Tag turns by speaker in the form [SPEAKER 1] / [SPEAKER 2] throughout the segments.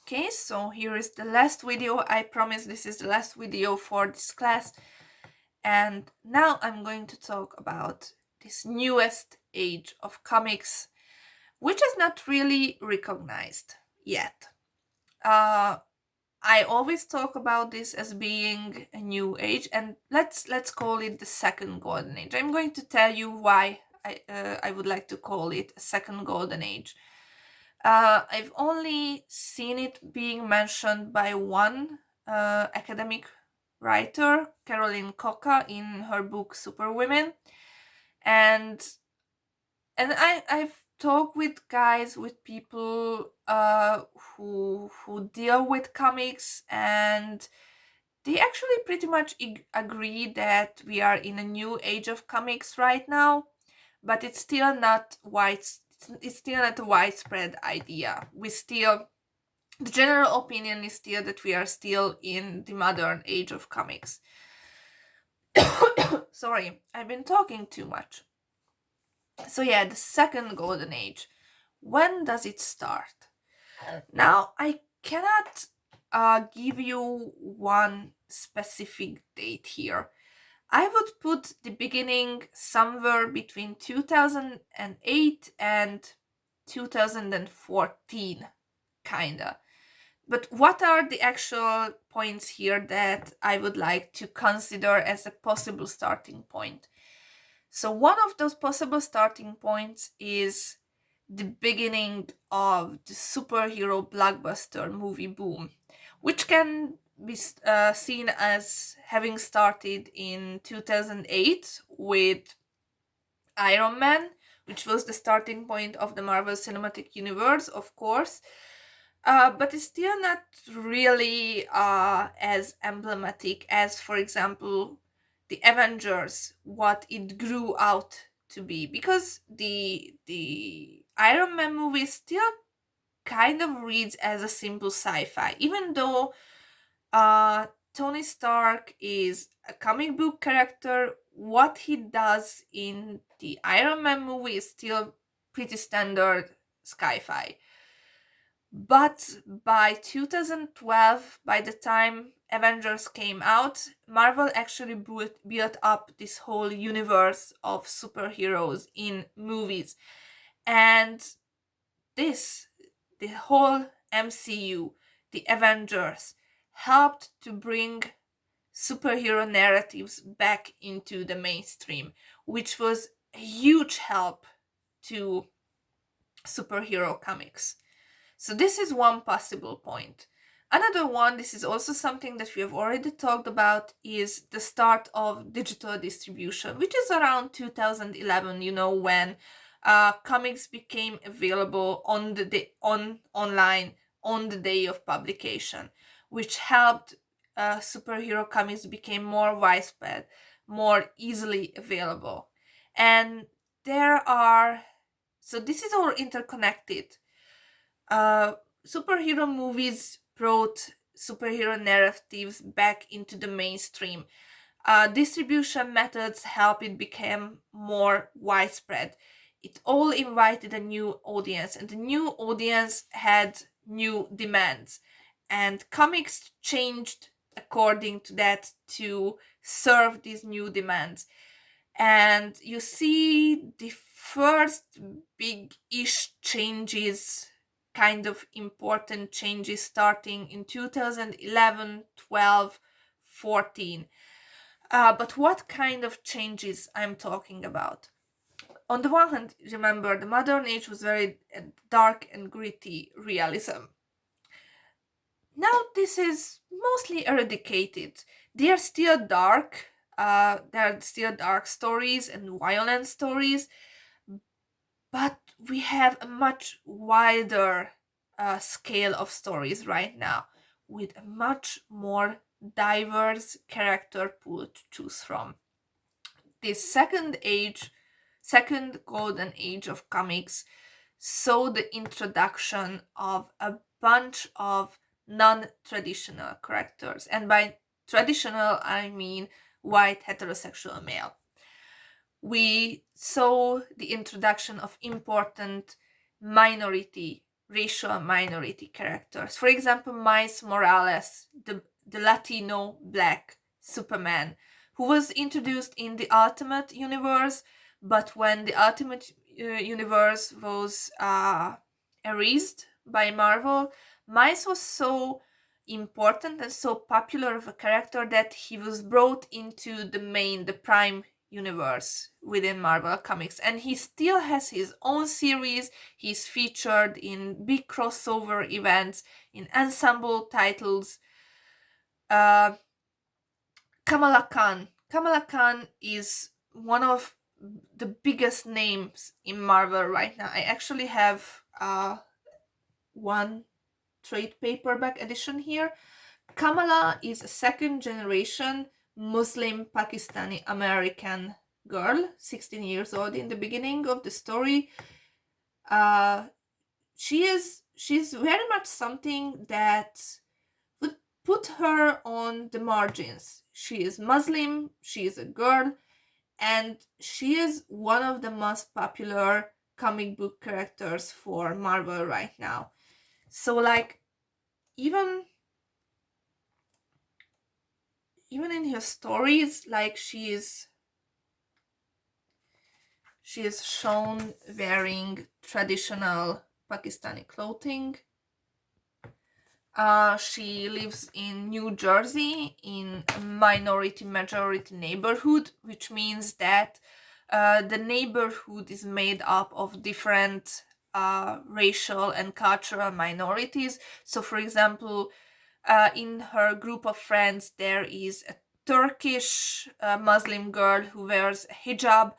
[SPEAKER 1] Okay, so here is the last video. I promise this is the last video for this class. And now I'm going to talk about this newest age of comics, which is not really recognized yet. Uh, I always talk about this as being a new age, and let's call it the second golden age. I'm going to tell you why I would like to call it a second golden age. I've only seen it being mentioned by one academic writer, Caroline Coca, in her book Superwomen, and I've talked with guys, with people who deal with comics, and they actually pretty much agree that we are in a new age of comics right now, but it's still not it's still not a widespread idea. The general opinion is still that we are still in the modern age of comics. Sorry, I've been talking too much. So yeah, the second golden age. When does it start? Now, I cannot give you one specific date here. I would put the beginning somewhere between 2008 and 2014, kinda. But what are the actual points here that I would like to consider as a possible starting point? So, one of those possible starting points is the beginning of the superhero blockbuster movie boom, which can be seen as having started in 2008 with Iron Man, which was the starting point of the Marvel Cinematic Universe, of course. But it's still not really as emblematic as, for example, the Avengers, what it grew out to be, because the Iron Man movie still kind of reads as a simple sci-fi, even though Tony Stark is a comic book character. What he does in the Iron Man movie is still pretty standard sci-fi. But by 2012, by the time Avengers came out, Marvel actually built up this whole universe of superheroes in movies. And this, the whole MCU, the Avengers, helped to bring superhero narratives back into the mainstream, which was a huge help to superhero comics. So this is one possible point. Another one, this is also something that we have already talked about, is the start of digital distribution, which is around 2011, when comics became available online on the day of publication, which helped superhero comics became more widespread, more easily available. And so this is all interconnected. Superhero movies brought superhero narratives back into the mainstream. Distribution methods helped it become more widespread. It all invited a new audience, and the new audience had new demands. And comics changed according to that to serve these new demands. And you see the first big-ish changes, kind of important changes, starting in 2011, 12, 14. But what kind of changes I'm talking about? On the one hand, remember, the modern age was very dark and gritty realism. Now this is mostly eradicated. They are still dark. There are still dark stories and violent stories, but we have a much wider scale of stories right now, with a much more diverse character pool to choose from. This second golden age of comics, saw the introduction of a bunch of non-traditional characters, and by traditional I mean white heterosexual male. We saw the introduction of important minority racial minority characters. For example, Miles Morales, the Latino black Superman, who was introduced in the Ultimate Universe, but when the Ultimate Universe was erased by Marvel, Miles was so important and so popular of a character that he was brought into the prime universe within Marvel Comics, and he still has his own series. He's featured in big crossover events, in ensemble titles. Uh, Kamala Khan. Kamala Khan is one of the biggest names in Marvel right now. I actually have one trade paperback edition here. Kamala is a second generation Muslim Pakistani American girl, 16 years old in the beginning of the story. Uh, she's very much something that would put her on the margins. She is Muslim, she is a girl, and she is one of the most popular comic book characters for Marvel right now. So like even even in her stories, like she is shown wearing traditional Pakistani clothing. She lives in New Jersey in a minority majority neighborhood, which means that the neighborhood is made up of different racial and cultural minorities. So, for example, in her group of friends, there is a Turkish Muslim girl who wears a hijab.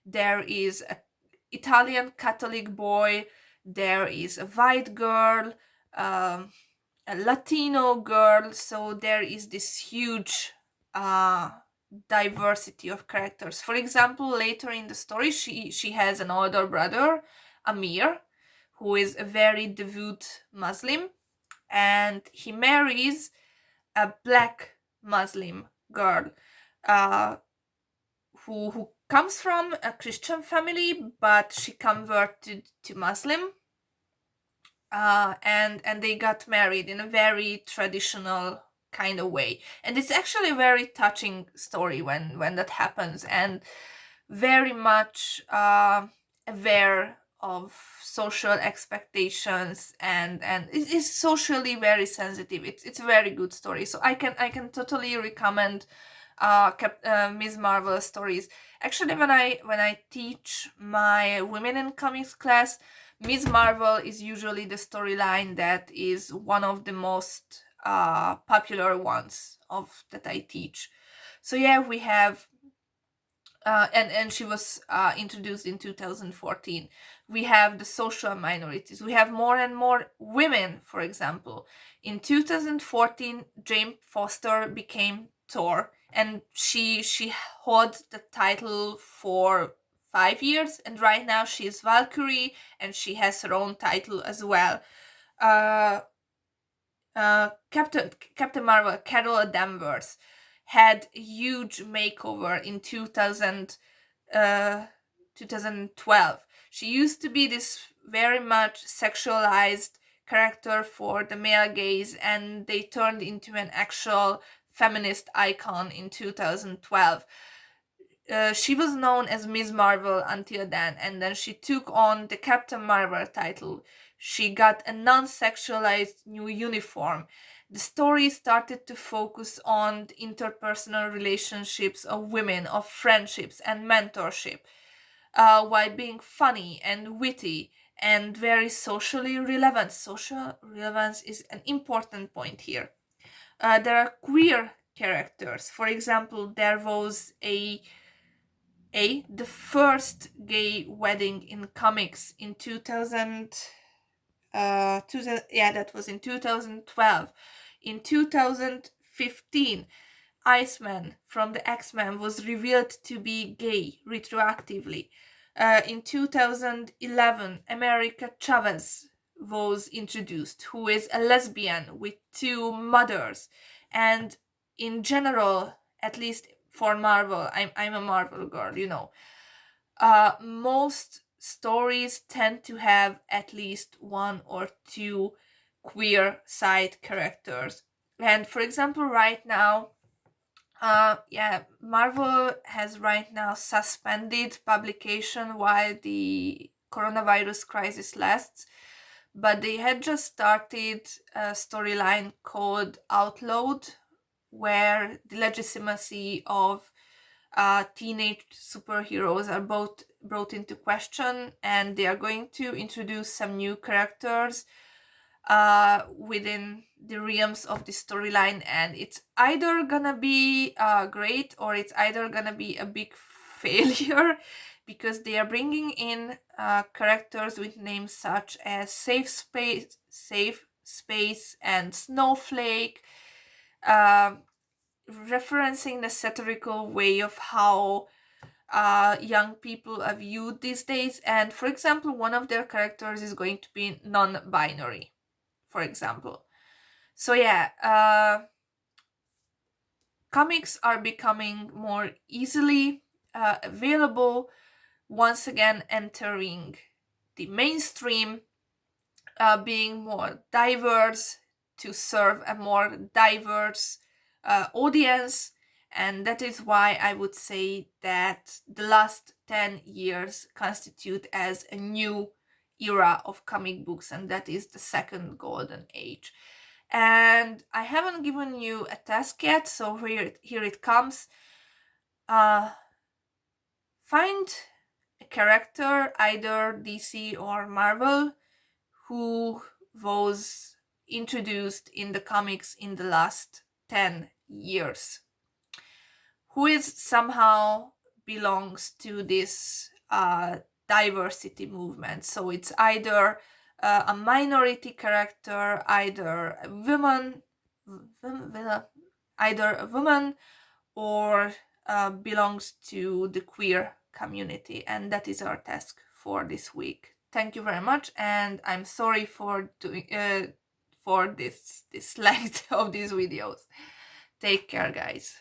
[SPEAKER 1] There is an Italian Catholic boy. There is a white girl. A Latino girl, so there is this huge uh, diversity of characters. For example, later in the story, she has an older brother, Amir, who is a very devout Muslim, and he marries a black Muslim girl uh, who comes from a Christian family, but she converted to Muslim, and they got married in a very traditional kind of way, and it's actually a very touching story when that happens, and very much aware of social expectations, and it is socially very sensitive. It's a very good story, so I can totally recommend Ms. Marvel stories. Actually, when I teach my women in comics class, Ms. Marvel is usually the storyline that is one of the most popular ones of that I teach. So yeah, we have and she was introduced in 2014. We have the social minorities. We have more and more women, for example. In 2014, Jane Foster became Thor, and she held the title for 5 years, and right now she is Valkyrie, and she has her own title as well. Uh, Captain Marvel, Carol Danvers, had a huge makeover in 2012. She used to be this very much sexualized character for the male gaze, and they turned into an actual feminist icon in 2012. She was known as Ms. Marvel until then, and then she took on the Captain Marvel title. She got a non sexualized new uniform. The story started to focus on the interpersonal relationships of women, of friendships and mentorship, while being funny and witty and very socially relevant. Social relevance is an important point here. There are queer characters. For example, there was the first gay wedding in comics in 2000, yeah, that was in 2012. In 2015, Iceman from the X-Men was revealed to be gay retroactively. In 2011, America Chavez was introduced, who is a lesbian with two mothers. And in general, at least for Marvel, I'm a Marvel girl, most stories tend to have at least one or two queer side characters. And for example, right now, Marvel has right now suspended publication while the coronavirus crisis lasts, but they had just started a storyline called Outlawed, where the legitimacy of teenage superheroes are both brought into question, and they are going to introduce some new characters within the realms of the storyline, and it's either gonna be great or it's either gonna be a big failure because they are bringing in characters with names such as Safe Space, and Snowflake, uh, referencing the satirical way of how young people are viewed these days. And for example, one of their characters is going to be non-binary, for example. So yeah, comics are becoming more easily available, once again entering the mainstream, being more diverse to serve a more diverse audience. And that is why I would say that the last 10 years constitute as a new era of comic books, and that is the second golden age. And I haven't given you a task yet, so here it comes. Find a character, either DC or Marvel, who was introduced in the comics in the last 10 years, who is somehow belongs to this diversity movement. So it's either a minority character, either a woman, or belongs to the queer community. And that is our task for this week. Thank you very much, and I'm sorry for doing for this length of these videos. Take care, guys.